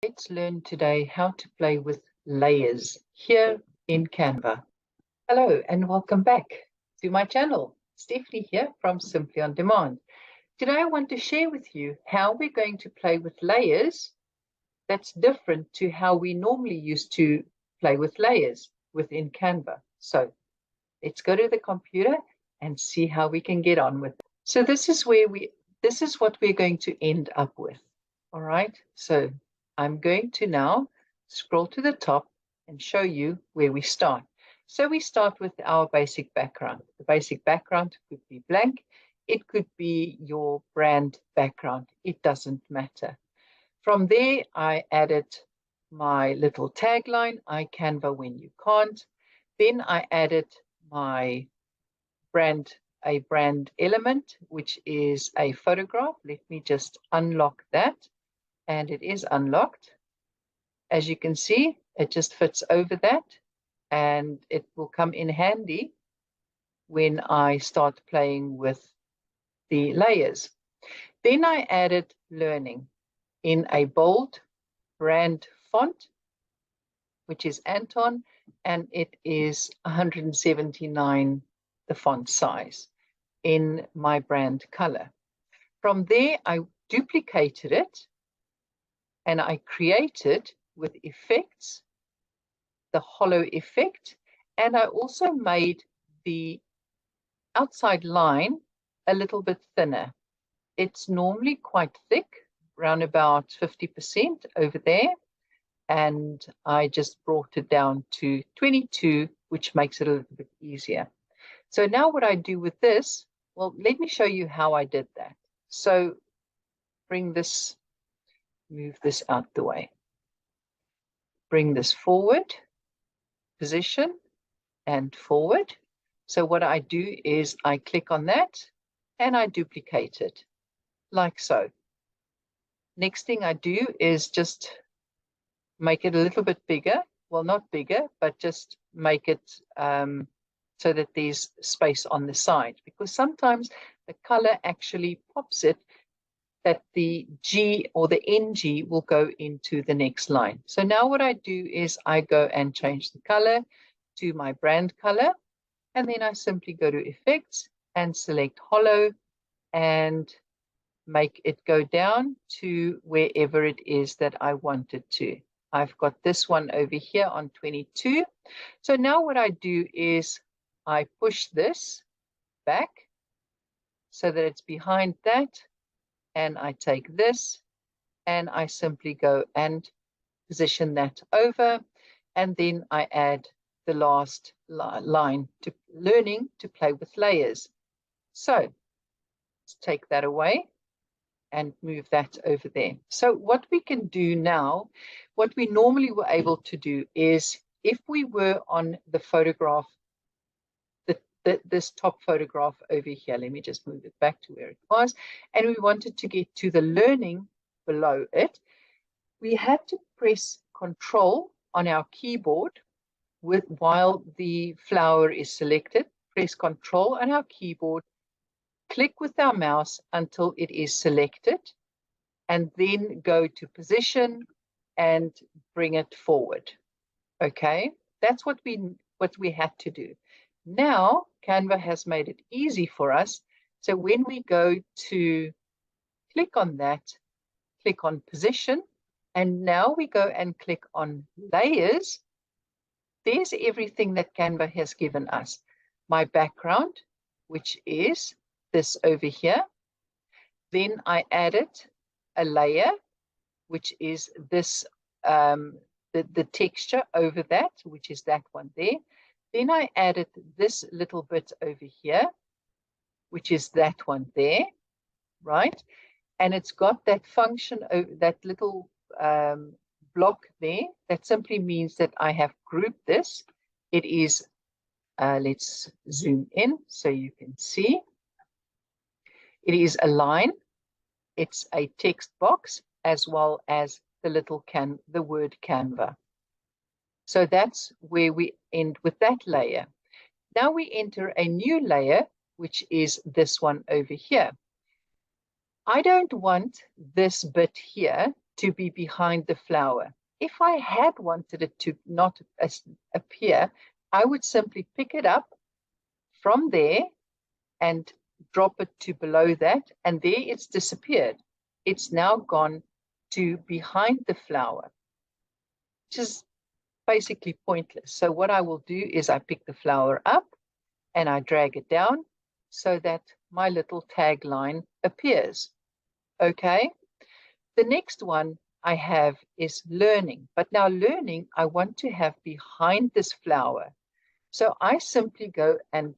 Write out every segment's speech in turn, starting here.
Let's learn today how to play with layers here in Canva. Hello and welcome back to my channel. Stephanie here from Simply On Demand. Today I want to share with you how we're going to play with layers that's different to how we normally used to play with layers within Canva. So let's go to the computer and see how we can get on with it. So this is what we're going to end up with. All right, so I'm going to now scroll to the top and show you where we start. So we start with our basic background. The basic background could be blank. It could be your brand background. It doesn't matter. From there, I added my little tagline, I Canva when you can't. Then I added my brand element, which is a photograph. Let me just unlock that. And it is unlocked. As you can see, it just fits over that, and it will come in handy when I start playing with the layers. Then I added learning in a bold brand font, which is Anton, and it is 179, the font size, in my brand color. From there, I duplicated it and I created with effects, the hollow effect, and I also made the outside line a little bit thinner. It's normally quite thick, around about 50% over there, and I just brought it down to 22, which makes it a little bit easier. So now what I do with this, well, let me show you how I did that. So move this out the way. Bring this forward, position, and forward. So what I do is I click on that and I duplicate it, like so. Next thing I do is just make it a little bit bigger. Well, not bigger, but just make it so that there's space on the side, because sometimes the color actually pops it that the G or the NG will go into the next line. So now what I do is I go and change the color to my brand color, and then I simply go to effects and select hollow and make it go down to wherever it is that I want it to. I've got this one over here on 22. So now what I do is I push this back so that it's behind that, and I take this and I simply go and position that over, and then I add the last line to learning to play with layers. So let's take that away and move that over there. So what we can do now, what we normally were able to do is, if we were on the photograph, this top photograph over here, let me just move it back to where it was, and we wanted to get to the learning below it, we had to press Control on our keyboard while the flower is selected. Press Control on our keyboard, click with our mouse until it is selected, and then go to position and bring it forward. Okay, that's what we had to do. Now Canva has made it easy for us. So when we go to click on that, click on position, and now we go and click on layers, there's everything that Canva has given us. My background, which is this over here. Then I added a layer, which is this, the texture over that, which is that one there. Then I added this little bit over here, which is that one there, right? And it's got that function, that little block there. That simply means that I have grouped this. It is, let's zoom in so you can see. It is a line. It's a text box, as well as the word Canva. So that's where we end with that layer. Now we enter a new layer, which is this one over here. I don't want this bit here to be behind the flower. If I had wanted it to not appear, I would simply pick it up from there and drop it to below that, and there it's disappeared. It's now gone to behind the flower, which is basically pointless. So what I will do is I pick the flower up and I drag it down so that my little tagline appears. Okay, the next one I have is learning, but now learning I want to have behind this flower. So I simply go and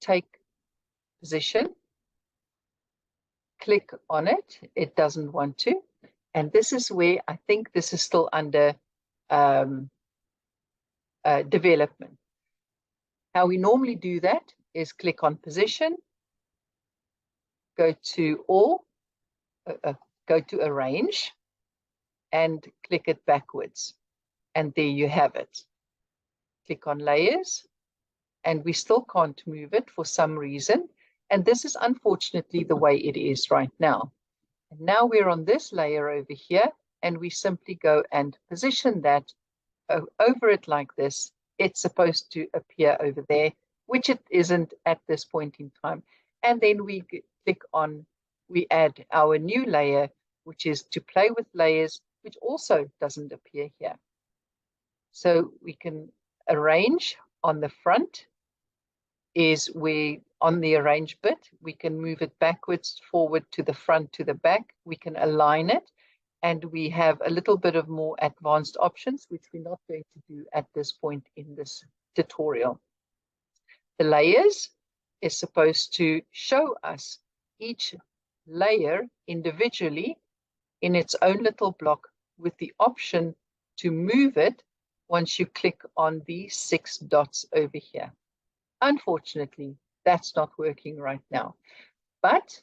take position, click on it. It doesn't want to. And this is where I think this is still under development. How we normally do that is click on position, go to all, go to arrange, and click it backwards. And there you have it. Click on layers, and we still can't move it for some reason. And this is unfortunately the way it is right now. And now we're on this layer over here, and we simply go and position that over it like this. It's supposed to appear over there, which it isn't at this point in time. And then we click on, we add our new layer, which is to play with layers, which also doesn't appear here. So we can arrange on the front is where on the arrange bit, we can move it backwards, forward, to the front, to the back. We can align it, and we have a little bit of more advanced options, which we're not going to do at this point in this tutorial. The layers is supposed to show us each layer individually in its own little block with the option to move it once you click on these 6 dots over here. Unfortunately, that's not working right now. But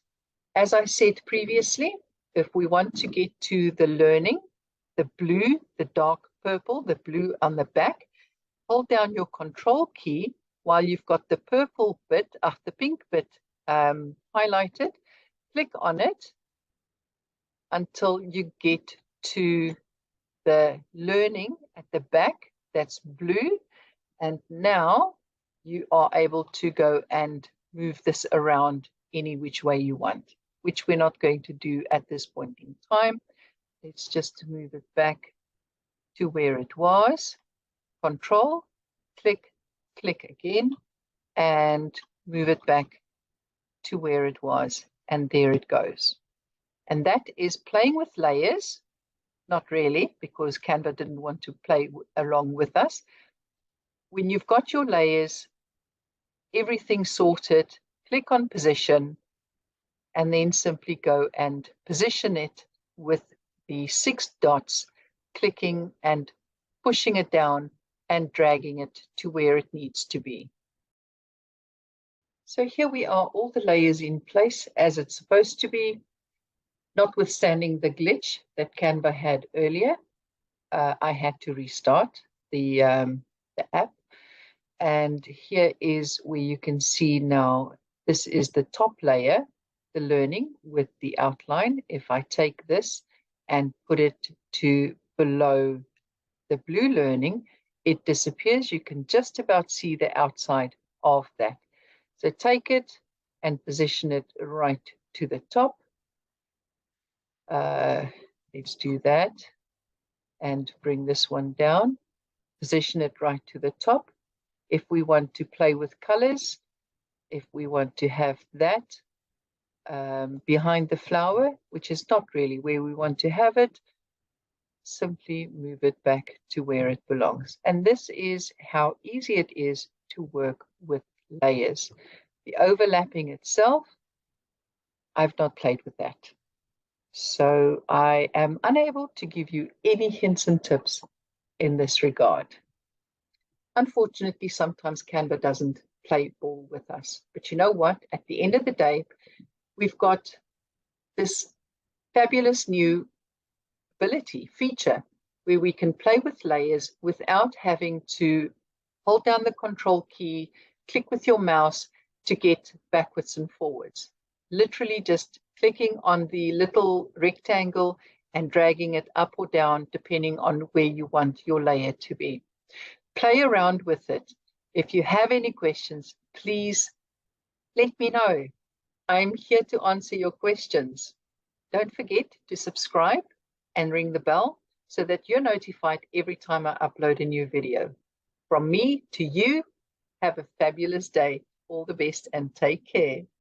as I said previously, if we want to get to the learning, the blue, the dark purple, the blue on the back, hold down your control key while you've got the purple bit, the pink bit highlighted, click on it until you get to the learning at the back, that's blue. And now you are able to go and move this around any which way you want, which we're not going to do at this point in time. Let's just move it back to where it was. Control, click, click again, and move it back to where it was. And there it goes. And that is playing with layers. Not really, because Canva didn't want to play along with us. When you've got your layers, everything sorted, click on position, and then simply go and position it with the 6 dots, clicking and pushing it down and dragging it to where it needs to be. So here we are, all the layers in place as it's supposed to be, notwithstanding the glitch that Canva had earlier. I had to restart the app. And here is where you can see now, this is the top layer, the learning with the outline. If I take this and put it to below the blue learning, it disappears. You can just about see the outside of that. So take it and position it right to the top. Let's do that and bring this one down, position it right to the top. If we want to play with colors, if we want to have that behind the flower, which is not really where we want to have it, simply move it back to where it belongs. And this is how easy it is to work with layers. The overlapping itself, I've not played with that. So I am unable to give you any hints and tips in this regard. Unfortunately, sometimes Canva doesn't play ball with us. But you know what? At the end of the day, we've got this fabulous new feature where we can play with layers without having to hold down the control key, click with your mouse to get backwards and forwards. Literally just clicking on the little rectangle and dragging it up or down depending on where you want your layer to be. Play around with it. If you have any questions, please let me know. I'm here to answer your questions. Don't forget to subscribe and ring the bell so that you're notified every time I upload a new video. From me to you, have a fabulous day. All the best and take care.